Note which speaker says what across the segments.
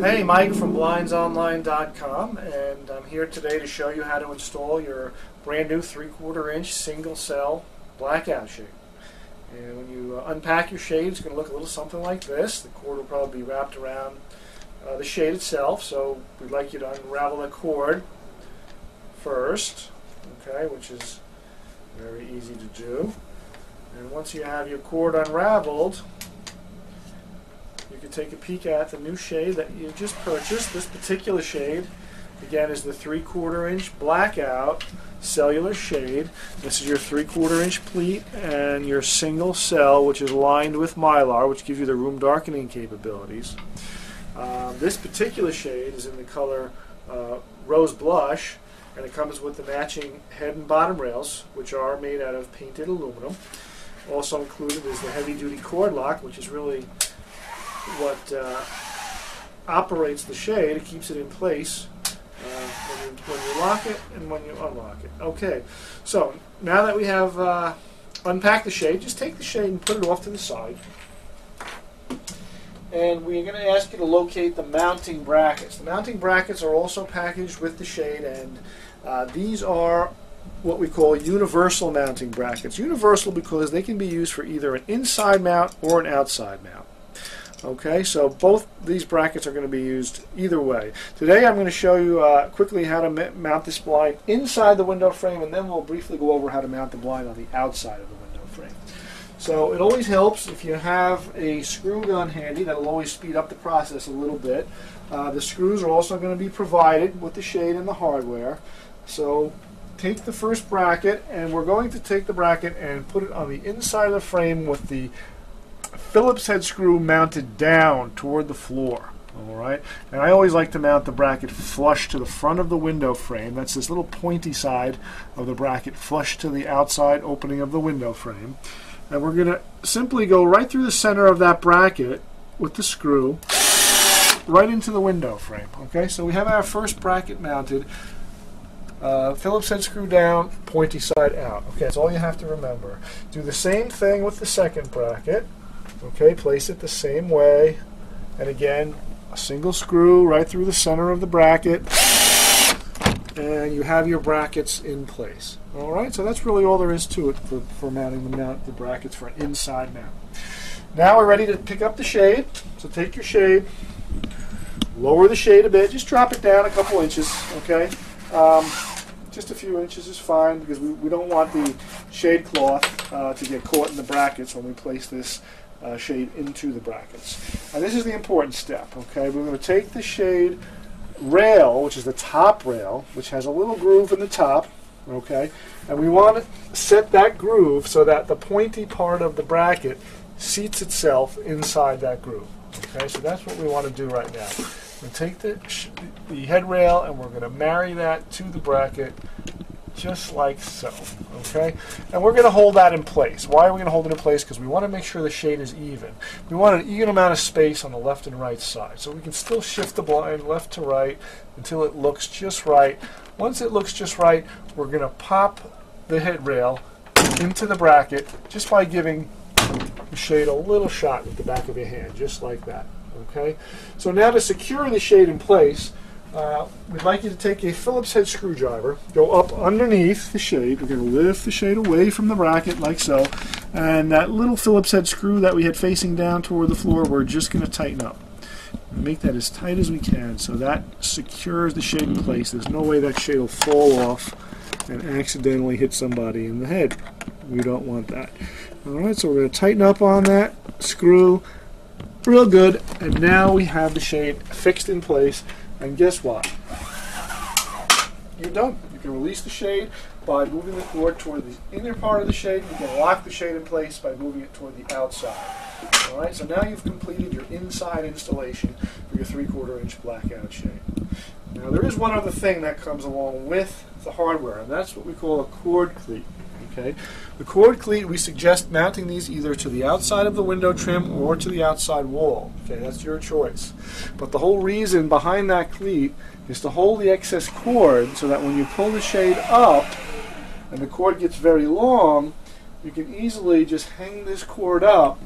Speaker 1: Hey, Mike from BlindsOnline.com, and I'm here today to show you how to install your brand new 3/4 inch single cell blackout shade. And when you unpack your shade, it's going to look a little something like this. The cord will probably be wrapped around the shade itself, so we'd like you to unravel the cord first, okay, which is very easy to do. And once you have your cord unraveled, you can take a peek at the new shade that you just purchased. This particular shade, again, is the 3/4 inch blackout cellular shade. This is your 3/4 inch pleat and your single cell, which is lined with mylar, which gives you the room darkening capabilities. This particular shade is in the color rose blush, and it comes with the matching head and bottom rails, which are made out of painted aluminum. Also included is the heavy-duty cord lock, which is really what operates the shade. It keeps it in place when you lock it and when you unlock it. Okay, so now that we have unpacked the shade, just take the shade and put it off to the side. And we're going to ask you to locate the mounting brackets. The mounting brackets are also packaged with the shade, and these are what we call universal mounting brackets. Universal because they can be used for either an inside mount or an outside mount. Okay, so both these brackets are going to be used either way. Today I'm going to show you quickly how to mount this blind inside the window frame, and then we'll briefly go over how to mount the blind on the outside of the window frame. So it always helps if you have a screw gun handy. That'll always speed up the process a little bit. The screws are also going to be provided with the shade and the hardware. So take the first bracket, and we're going to take the bracket and put it on the inside of the frame with the Phillips head screw mounted down toward the floor. Alright, and I always like to mount the bracket flush to the front of the window frame. That's this little pointy side of the bracket flush to the outside opening of the window frame. And we're going to simply go right through the center of that bracket with the screw right into the window frame. Okay, so we have our first bracket mounted. Phillips head screw down, pointy side out. Okay, that's all you have to remember. Do the same thing with the second bracket. Okay, place it the same way, and again, a single screw right through the center of the bracket, and you have your brackets in place. Alright, so that's really all there is to it for mounting the brackets for an inside mount. Now we're ready to pick up the shade. So take your shade, lower the shade a bit, just drop it down a couple inches, okay? Just a few inches is fine, because we don't want the shade cloth to get caught in the brackets when we place this shade into the brackets. And this is the important step, okay? We're going to take the shade rail, which is the top rail, which has a little groove in the top, okay? And we want to set that groove so that the pointy part of the bracket seats itself inside that groove. Okay, so that's what we want to do right now. We're going to take the head rail, and we're going to marry that to the bracket just like so. Okay, and we're going to hold that in place. Why are we going to hold it in place? Because we want to make sure the shade is even. We want an even amount of space on the left and right side, so we can still shift the blind left to right until it looks just right. Once it looks just right, we're going to pop the head rail into the bracket just by giving the shade a little shot with the back of your hand, just like that. Okay, so now to secure the shade in place, we'd like you to take a Phillips head screwdriver, go up underneath the shade. We're going to lift the shade away from the bracket like so, and that little Phillips head screw that we had facing down toward the floor, we're just going to tighten up. Make that as tight as we can so that secures the shade in place. There's no way that shade will fall off and accidentally hit somebody in the head. We don't want that. Alright, so we're going to tighten up on that screw real good, and now we have the shade fixed in place. And guess what? You're done. You can release the shade by moving the cord toward the inner part of the shade. You can lock the shade in place by moving it toward the outside. Alright, so now you've completed your inside installation for your 3/4 inch blackout shade. Now there is one other thing that comes along with the hardware, and that's what we call a cord cleat. Okay, the cord cleat, we suggest mounting these either to the outside of the window trim or to the outside wall. Okay, that's your choice. But the whole reason behind that cleat is to hold the excess cord so that when you pull the shade up and the cord gets very long, you can easily just hang this cord up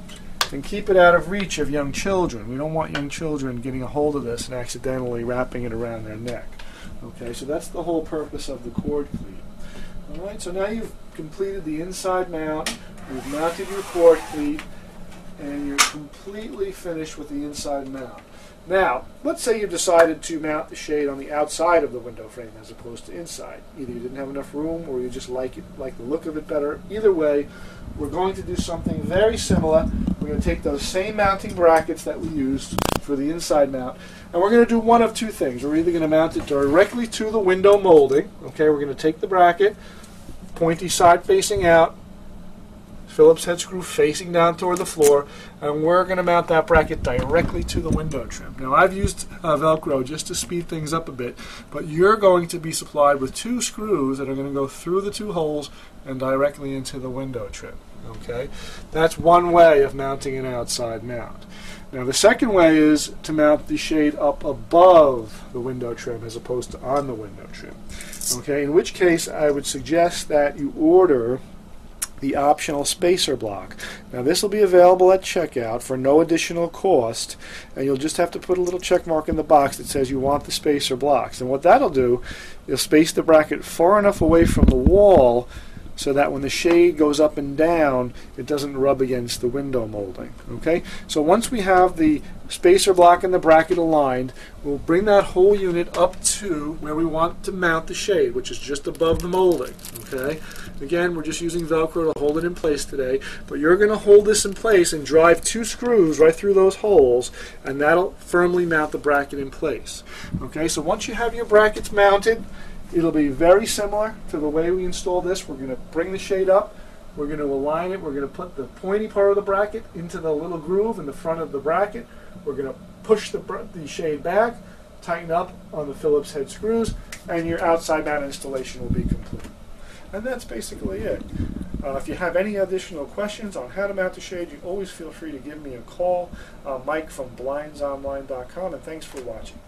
Speaker 1: and keep it out of reach of young children. We don't want young children getting a hold of this and accidentally wrapping it around their neck. Okay, so that's the whole purpose of the cord cleat. All right, so now you've completed the inside mount, you've mounted your cord cleat, and you're completely finished with the inside mount. Now, let's say you've decided to mount the shade on the outside of the window frame as opposed to inside. Either you didn't have enough room or you just like the look of it better. Either way, we're going to do something very similar. We're going to take those same mounting brackets that we used for the inside mount, and we're going to do one of two things. We're either going to mount it directly to the window molding. Okay, we're going to take the bracket, pointy side facing out, Phillips head screw facing down toward the floor, and we're going to mount that bracket directly to the window trim. Now, I've used Velcro just to speed things up a bit, but you're going to be supplied with 2 screws that are going to go through the 2 holes and directly into the window trim. Okay, that's one way of mounting an outside mount. Now, the second way is to mount the shade up above the window trim as opposed to on the window trim. Okay, in which case I would suggest that you order the optional spacer block. Now, this will be available at checkout for no additional cost, and you'll just have to put a little check mark in the box that says you want the spacer blocks. And what that'll do, you'll space the bracket far enough away from the wall so that when the shade goes up and down, it doesn't rub against the window molding. Okay? So once we have the spacer block and the bracket aligned, we'll bring that whole unit up to where we want to mount the shade, which is just above the molding. Okay? Again, we're just using Velcro to hold it in place today, but you're going to hold this in place and drive 2 screws right through those holes, and that'll firmly mount the bracket in place. Okay? So once you have your brackets mounted, it'll be very similar to the way we install this. We're going to bring the shade up, we're going to align it, we're going to put the pointy part of the bracket into the little groove in the front of the bracket, we're going to push the shade back, tighten up on the Phillips head screws, and your outside mount installation will be complete. And that's basically it. If you have any additional questions on how to mount the shade, you always feel free to give me a call. Mike from blindsonline.com, and thanks for watching.